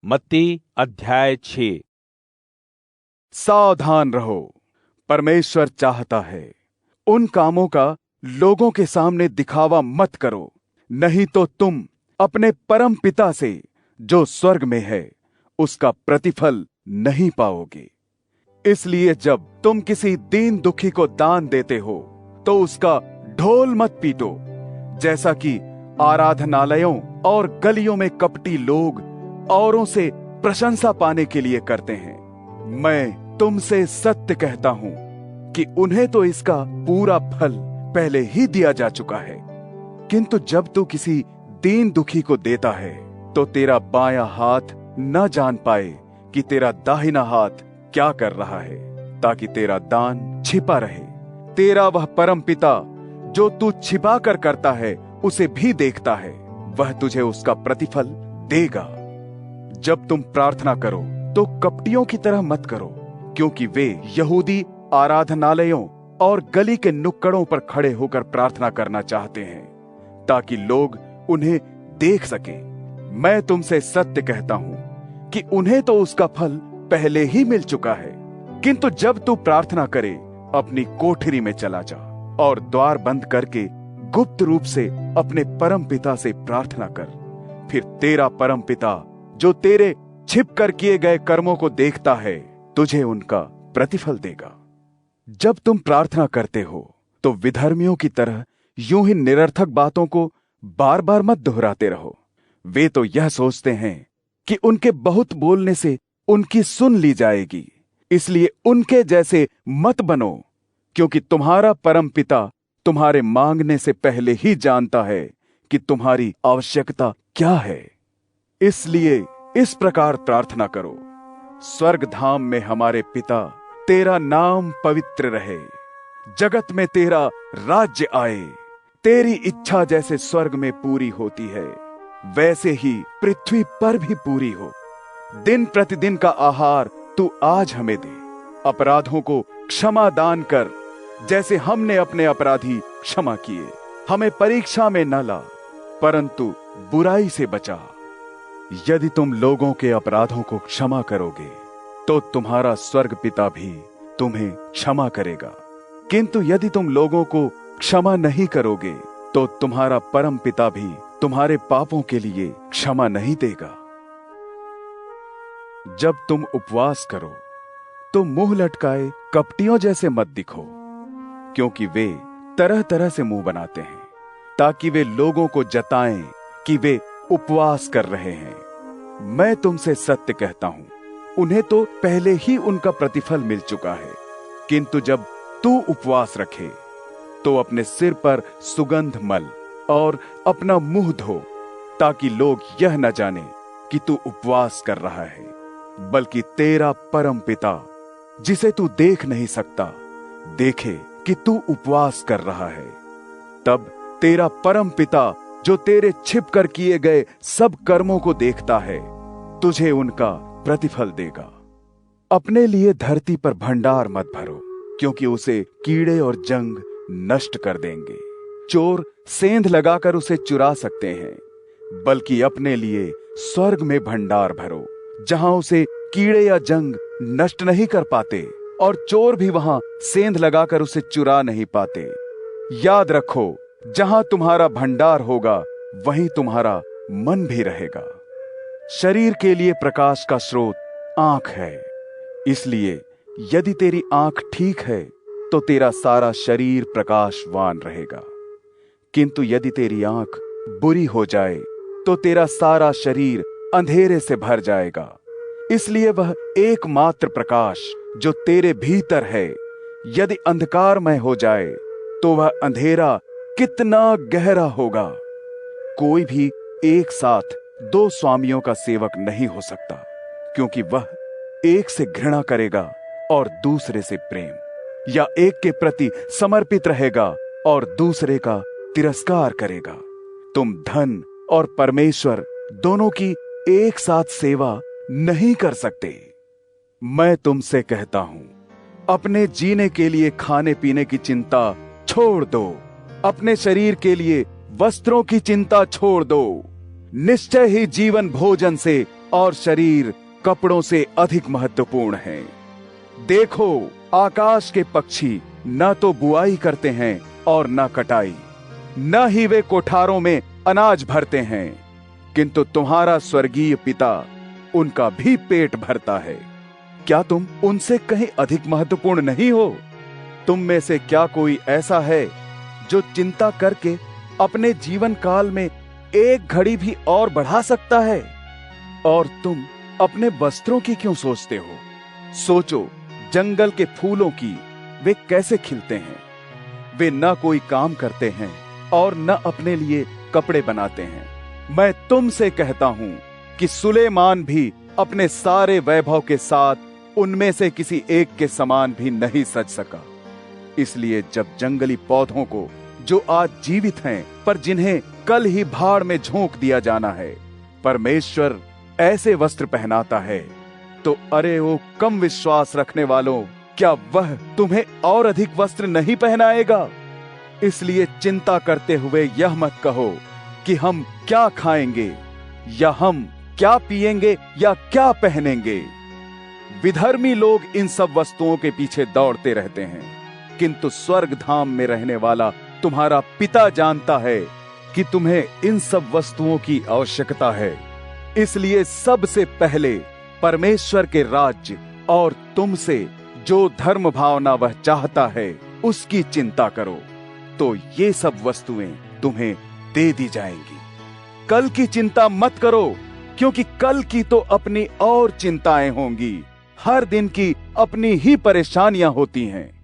मत्ती अध्याय 6। सावधान रहो, परमेश्वर चाहता है उन कामों का लोगों के सामने दिखावा मत करो, नहीं तो तुम अपने परम पिता से जो स्वर्ग में है उसका प्रतिफल नहीं पाओगे। इसलिए जब तुम किसी दीन दुखी को दान देते हो तो उसका ढोल मत पीटो, जैसा कि आराधनालयों और गलियों में कपटी लोग औरों से प्रशंसा पाने के लिए करते हैं। मैं तुमसे सत्य कहता हूं कि उन्हें तो इसका पूरा फल पहले ही दिया जा चुका है। किंतु जब तू किसी दीन दुखी को देता है तो तेरा बायां हाथ न जान पाए कि तेरा दाहिना हाथ क्या कर रहा है, ताकि तेरा दान छिपा रहे। तेरा वह परम पिता जो तू छिपा कर करता है उसे भी देखता है, वह तुझे उसका प्रतिफल देगा। जब तुम प्रार्थना करो तो कपटियों की तरह मत करो, क्योंकि वे यहूदी आराधनालयों और गली के नुक्कड़ों पर खड़े होकर प्रार्थना करना चाहते हैं, ताकि लोग उन्हें देख सकें। मैं तुमसे सत्य कहता हूं कि उन्हें तो उसका फल पहले ही मिल चुका है। किंतु जब तू प्रार्थना करे, अपनी कोठरी में चला जा और द्वार बंद करके गुप्त रूप से अपने परम पिता से प्रार्थना कर। फिर तेरा परम पिता जो तेरे छिप कर किए गए कर्मों को देखता है, तुझे उनका प्रतिफल देगा। जब तुम प्रार्थना करते हो तो विधर्मियों की तरह यूं ही निरर्थक बातों को बार बार मत दोहराते रहो। वे तो यह सोचते हैं कि उनके बहुत बोलने से उनकी सुन ली जाएगी, इसलिए उनके जैसे मत बनो, क्योंकि तुम्हारा परम पिता तुम्हारे मांगने से पहले ही जानता है कि तुम्हारी आवश्यकता क्या है। इसलिए इस प्रकार प्रार्थना करो, स्वर्ग धाम में हमारे पिता, तेरा नाम पवित्र रहे, जगत में तेरा राज्य आए, तेरी इच्छा जैसे स्वर्ग में पूरी होती है वैसे ही पृथ्वी पर भी पूरी हो। दिन प्रतिदिन का आहार तू आज हमें दे। अपराधों को क्षमा दान कर, जैसे हमने अपने अपराधी क्षमा किए। हमें परीक्षा में न ला, परंतु बुराई से बचा। यदि तुम लोगों के अपराधों को क्षमा करोगे तो तुम्हारा स्वर्ग पिता भी तुम्हें क्षमा करेगा। किंतु यदि तुम लोगों को क्षमा नहीं करोगे तो तुम्हारा परम पिता भी तुम्हारे पापों के लिए क्षमा नहीं देगा। जब तुम उपवास करो तो मुंह लटकाए कपटियों जैसे मत दिखो, क्योंकि वे तरह तरह से मुंह बनाते हैं, ताकि वे लोगों को जताएं कि वे उपवास कर रहे हैं। मैं तुमसे सत्य कहता हूं, उन्हें तो पहले ही उनका प्रतिफल मिल चुका है। किंतु जब तू उपवास रखे तो अपने सिर पर सुगंध मल और अपना मुंह धो, ताकि लोग यह न जाने कि तू उपवास कर रहा है, बल्कि तेरा परम पिता जिसे तू देख नहीं सकता देखे कि तू उपवास कर रहा है। तब तेरा परम पिता जो तेरे छिप कर किए गए सब कर्मों को देखता है, तुझे उनका प्रतिफल देगा। अपने लिए धरती पर भंडार मत भरो, क्योंकि उसे कीड़े और जंग नष्ट कर देंगे। चोर सेंध लगाकर उसे चुरा सकते हैं, बल्कि अपने लिए स्वर्ग में भंडार भरो, जहां उसे कीड़े या जंग नष्ट नहीं कर पाते और चोर भी वहां सेंध लगाकर उसे चुरा नहीं पाते। याद रखो, जहां तुम्हारा भंडार होगा वहीं तुम्हारा मन भी रहेगा। शरीर के लिए प्रकाश का स्रोत आंख है, इसलिए यदि तेरी आंख ठीक है तो तेरा सारा शरीर प्रकाशवान रहेगा। किंतु यदि तेरी आंख बुरी हो जाए तो तेरा सारा शरीर अंधेरे से भर जाएगा। इसलिए वह एकमात्र प्रकाश जो तेरे भीतर है, यदि अंधकारमय हो जाए तो वह अंधेरा कितना गहरा होगा। कोई भी एक साथ दो स्वामियों का सेवक नहीं हो सकता, क्योंकि वह एक से घृणा करेगा और दूसरे से प्रेम, या एक के प्रति समर्पित रहेगा और दूसरे का तिरस्कार करेगा। तुम धन और परमेश्वर दोनों की एक साथ सेवा नहीं कर सकते। मैं तुमसे कहता हूं, अपने जीने के लिए खाने पीने की चिंता छोड़ दो, अपने शरीर के लिए वस्त्रों की चिंता छोड़ दो। निश्चय ही जीवन भोजन से और शरीर कपड़ों से अधिक महत्वपूर्ण है। देखो, आकाश के पक्षी न तो बुआई करते हैं और न कटाई, न ही वे कोठारों में अनाज भरते हैं, किंतु तुम्हारा स्वर्गीय पिता उनका भी पेट भरता है। क्या तुम उनसे कहीं अधिक महत्वपूर्ण नहीं हो? तुम में से क्या कोई ऐसा है जो चिंता करके अपने जीवन काल में एक घड़ी भी और बढ़ा सकता है? और तुम अपने वस्त्रों की क्यों सोचते हो? सोचो जंगल के फूलों की, वे कैसे खिलते हैं। वे न कोई काम करते हैं और न अपने लिए कपड़े बनाते हैं। मैं तुमसे कहता हूं कि सुलेमान भी अपने सारे वैभव के साथ उनमें से किसी एक के समान भी नहीं सज सका। इसलिए जब जंगली पौधों को, जो आज जीवित हैं पर जिन्हें कल ही भाड़ में झोंक दिया जाना है, परमेश्वर ऐसे वस्त्र पहनाता है, तो अरे वो कम विश्वास रखने वालों, क्या वह तुम्हें और अधिक वस्त्र नहीं पहनाएगा? इसलिए चिंता करते हुए यह मत कहो कि हम क्या खाएंगे, या हम क्या पिएंगे, या क्या पहनेंगे। विधर्मी लोग इन सब वस्तुओं के पीछे दौड़ते रहते हैं, किंतु स्वर्ग धाम में रहने वाला तुम्हारा पिता जानता है कि तुम्हें इन सब वस्तुओं की आवश्यकता है। इसलिए सबसे पहले परमेश्वर के राज्य और तुमसे जो धर्म भावना वह चाहता है उसकी चिंता करो, तो ये सब वस्तुएं तुम्हें दे दी जाएंगी। कल की चिंता मत करो, क्योंकि कल की तो अपनी और चिंताएं होंगी। हर दिन की अपनी ही परेशानियां होती हैं।